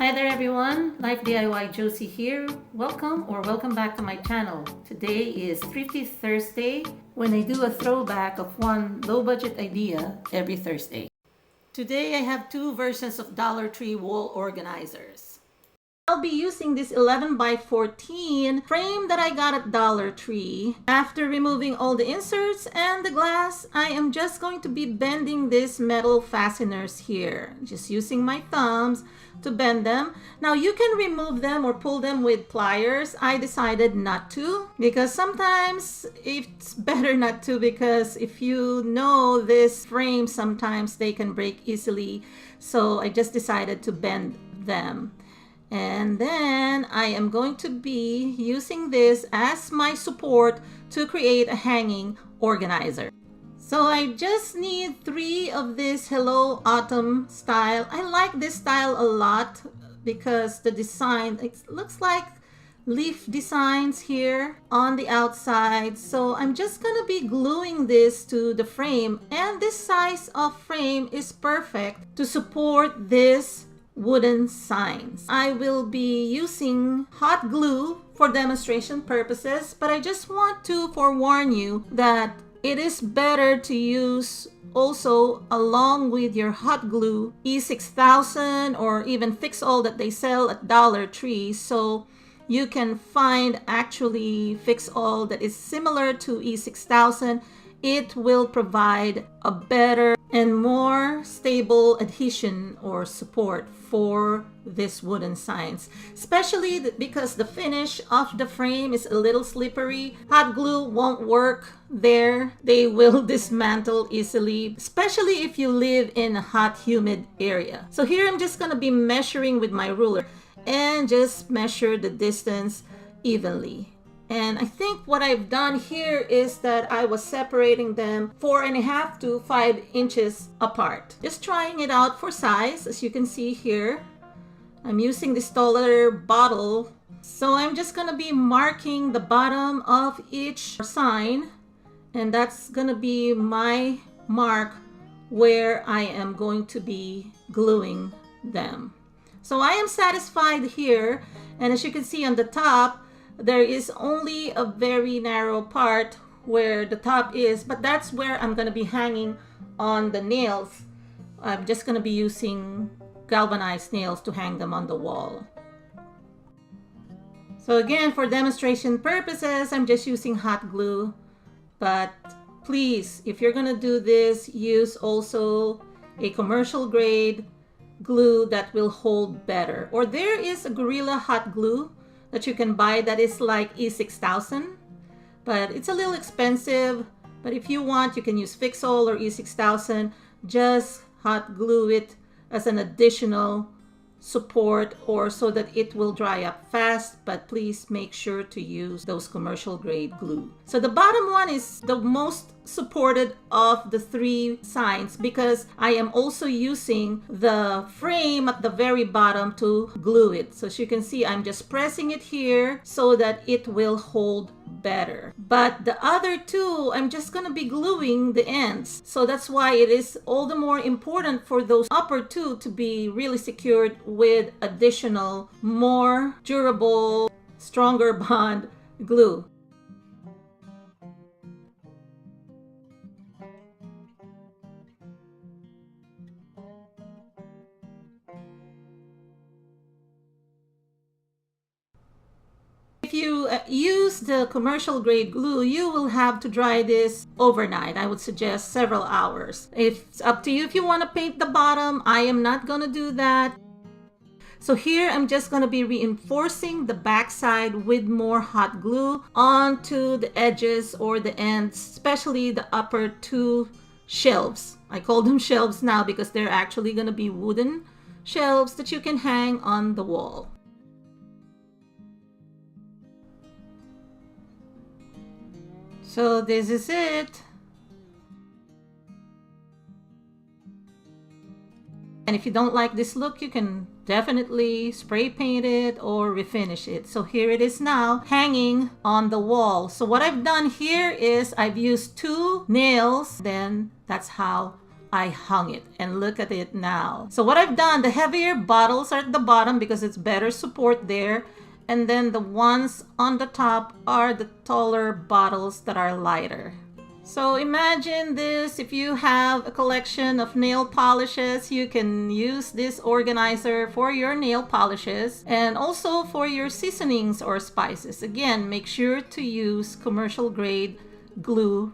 Hi there everyone, Life DIY Josie here. Welcome back to my channel. Today is Thrifty Thursday when I do a throwback of one low budget idea every Thursday. Today I have two versions of Dollar Tree wall organizers. I'll be using this 11 by 14 frame that I got at Dollar Tree. After removing all the inserts and the glass, I am just going to be bending these metal fasteners here. Just using my thumbs to bend them. Now you can remove them or pull them with pliers. I decided not to because sometimes it's better not to, because if you know this frame, sometimes they can break easily. So I just decided to bend them. And then I am going to be using this as my support to create a hanging organizer. So I just need 3 of this Hello Autumn style. I like this style a lot because the design, it looks like leaf designs here on the outside. So I'm just gonna be gluing this to the frame, and this size of frame is perfect to support this wooden signs. I will be using hot glue for demonstration purposes, but I just want to forewarn you that it is better to use also along with your hot glue E6000 or even Fix All that they sell at Dollar Tree. So you can find actually Fix All that is similar to E6000. It will provide a better and more stable adhesion or support for this wooden signs, especially because the finish of the frame is a little slippery. Hot glue won't work there. They will dismantle easily, especially if you live in a hot, humid area. So here I'm just gonna be measuring with my ruler and just measure the distance evenly. And I think what I've done here is that I was separating them 4.5 to 5 inches apart. Just trying it out for size. As you can see here, I'm using this taller bottle. So I'm just gonna be marking the bottom of each sign, and that's gonna be my mark where I am going to be gluing them. So I am satisfied here, and as you can see on the top, there is only a very narrow part where the top is, but that's where I'm going to be hanging on the nails. I'm just going to be using galvanized nails to hang them on the wall. So again, for demonstration purposes, I'm just using hot glue, but please, if you're going to do this, use also a commercial grade glue that will hold better. Or there is a Gorilla hot glue that you can buy that is like E6000, but it's a little expensive. But if you want, you can use Fix All or E6000. Just hot glue it as an additional support or so that it will dry up fast, but please make sure to use those commercial grade glue. So the bottom one is the most supported of the 3 signs because I am also using the frame at the very bottom to glue it. So as you can see, I'm just pressing it here so that it will hold better. But the other 2, I'm just gonna be gluing the ends. So that's why it is all the more important for those upper 2 to be really secured with additional, more durable, stronger bond glue. If you use the commercial grade glue, you will have to dry this overnight. I would suggest several hours. It's up to you if you want to paint the bottom. I am not going to do that. So here I'm just going to be reinforcing the backside with more hot glue onto the edges or the ends, especially the upper 2 shelves. I call them shelves now because they're actually going to be wooden shelves that you can hang on the wall. So this is it. And if you don't like this look, you can definitely spray paint it or refinish it. So here it is now hanging on the wall. So what I've done here is I've used 2 nails. Then that's how I hung it, and look at it now. So what I've done, the heavier bottles are at the bottom because it's better support there, and then the ones on the top are the taller bottles that are lighter. So imagine this, if you have a collection of nail polishes, you can use this organizer for your nail polishes and also for your seasonings or spices. Again, make sure to use commercial grade glue,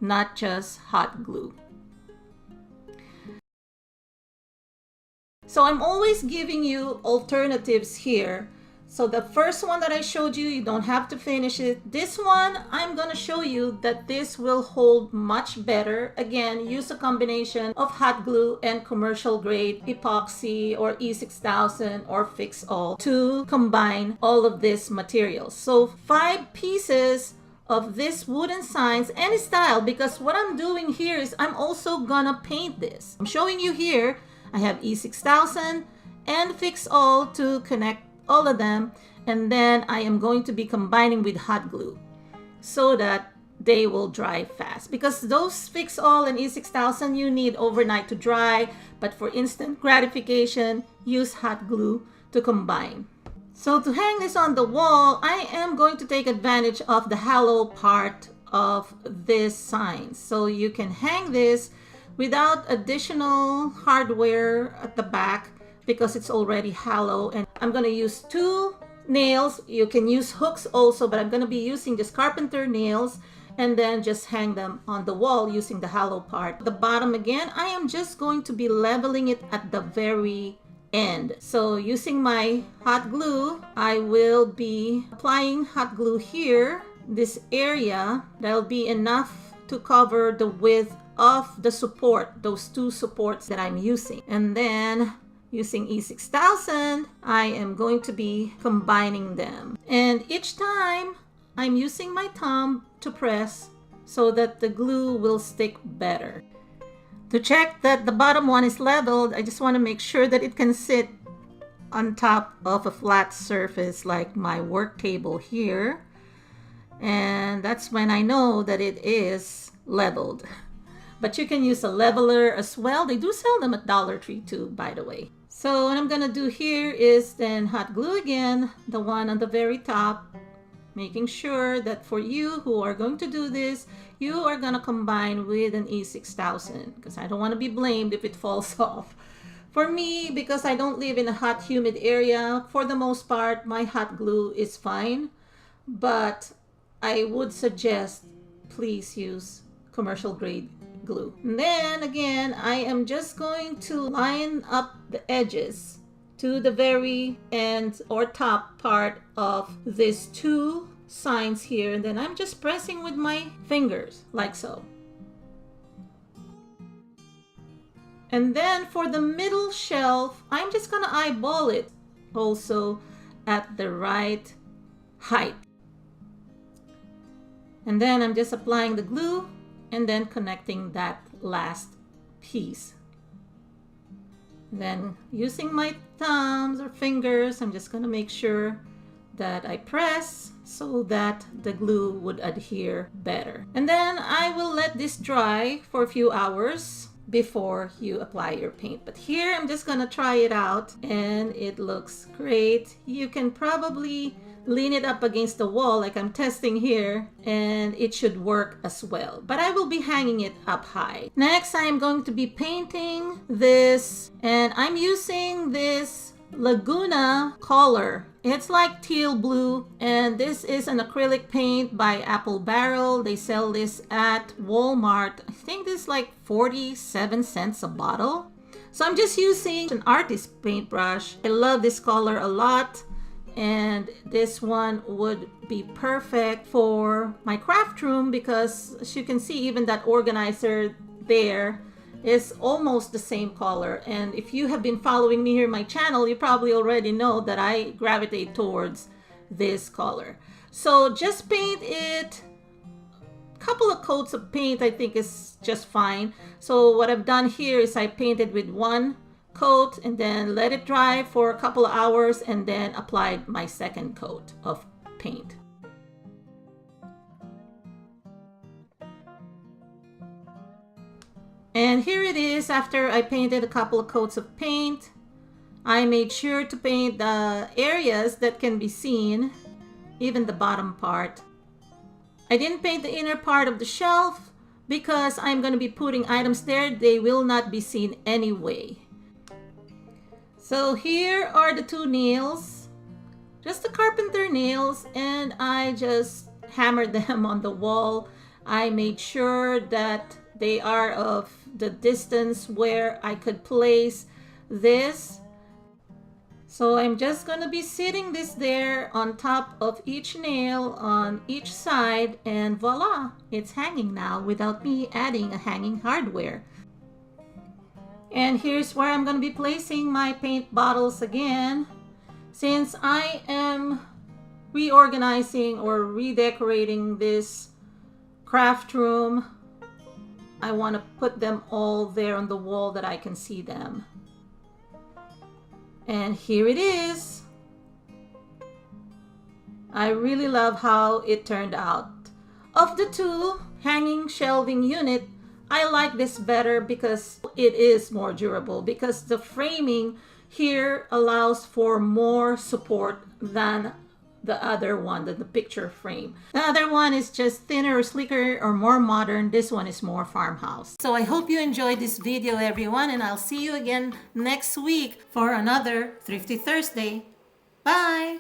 not just hot glue. So I'm always giving you alternatives here. So the first one that I showed you, you don't have to finish it. This one, I'm gonna show you that this will hold much better. Again, use a combination of hot glue and commercial grade epoxy or E6000 or Fix All to combine all of this material. So 5 pieces of this wooden signs, any style, because what I'm doing here is I'm also gonna paint this. I'm showing you here, I have E6000 and Fix All to connect all of them, and then I am going to be combining with hot glue so that they will dry fast, because those Fix All and E6000 you need overnight to dry, but for instant gratification, use hot glue to combine. So to hang this on the wall, I am going to take advantage of the hollow part of this sign. So you can hang this without additional hardware at the back because it's already hollow. And I'm going to use 2 nails. You can use hooks also, but I'm going to be using just carpenter nails and then just hang them on the wall using the hollow part. The bottom again, I am just going to be leveling it at the very end. So using my hot glue, I will be applying hot glue here, this area. That'll be enough to cover the width of the support, those 2 supports that I'm using. And then using E6000, I am going to be combining them. And each time, I'm using my thumb to press so that the glue will stick better. To check that the bottom one is leveled, I just want to make sure that it can sit on top of a flat surface like my work table here. And that's when I know that it is leveled. But you can use a leveler as well. They do sell them at Dollar Tree too, by the way. So what I'm gonna do here is then hot glue again, the one on the very top, making sure that for you who are going to do this, you are gonna combine with an E6000 because I don't want to be blamed if it falls off. For me, because I don't live in a hot, humid area, for the most part, my hot glue is fine. But I would suggest please use commercial grade glue. And then again, I am just going to line up the edges to the very end or top part of these 2 signs here, and then I'm just pressing with my fingers like so. And then for the middle shelf, I'm just gonna eyeball it also at the right height. And then I'm just applying the glue and then connecting that last piece. Then using my thumbs or fingers, I'm just going to make sure that I press so that the glue would adhere better. And then I will let this dry for a few hours before you apply your paint. But here I'm just going to try it out and it looks great. You can probably lean it up against the wall like I'm testing here and it should work as well, but I will be hanging it up high. Next, I am going to be painting this, and I'm using this Laguna color. It's like teal blue, and this is an acrylic paint by Apple Barrel. They sell this at Walmart. I think this is like 47 cents a bottle. So I'm just using an artist paintbrush. I love this color a lot. And this one would be perfect for my craft room because as you can see, even that organizer there is almost the same color. And if you have been following me here on my channel, you probably already know that I gravitate towards this color. So just paint it. A couple of coats of paint I think is just fine. So what I've done here is I painted with 1 coat and then let it dry for a couple of hours and then applied my 2nd coat of paint. And here it is after I painted a couple of coats of paint. I made sure to paint the areas that can be seen, even the bottom part. I didn't paint the inner part of the shelf because I'm going to be putting items there. They will not be seen anyway. So here are the two nails, just the carpenter nails, and I just hammered them on the wall. I made sure that they are of the distance where I could place this. So I'm just going to be sitting this there on top of each nail on each side, and voila, it's hanging now without me adding a hanging hardware. And here's where I'm going to be placing my paint bottles again. Since I am reorganizing or redecorating this craft room, I want to put them all there on the wall that I can see them. And here it is. I really love how it turned out. Of the two hanging shelving unit, I like this better because it is more durable, because the framing here allows for more support than the other one, the picture frame. The other one is just thinner or sleeker or more modern. This one is more farmhouse. So I hope you enjoyed this video, everyone, and I'll see you again next week for another Thrifty Thursday. Bye!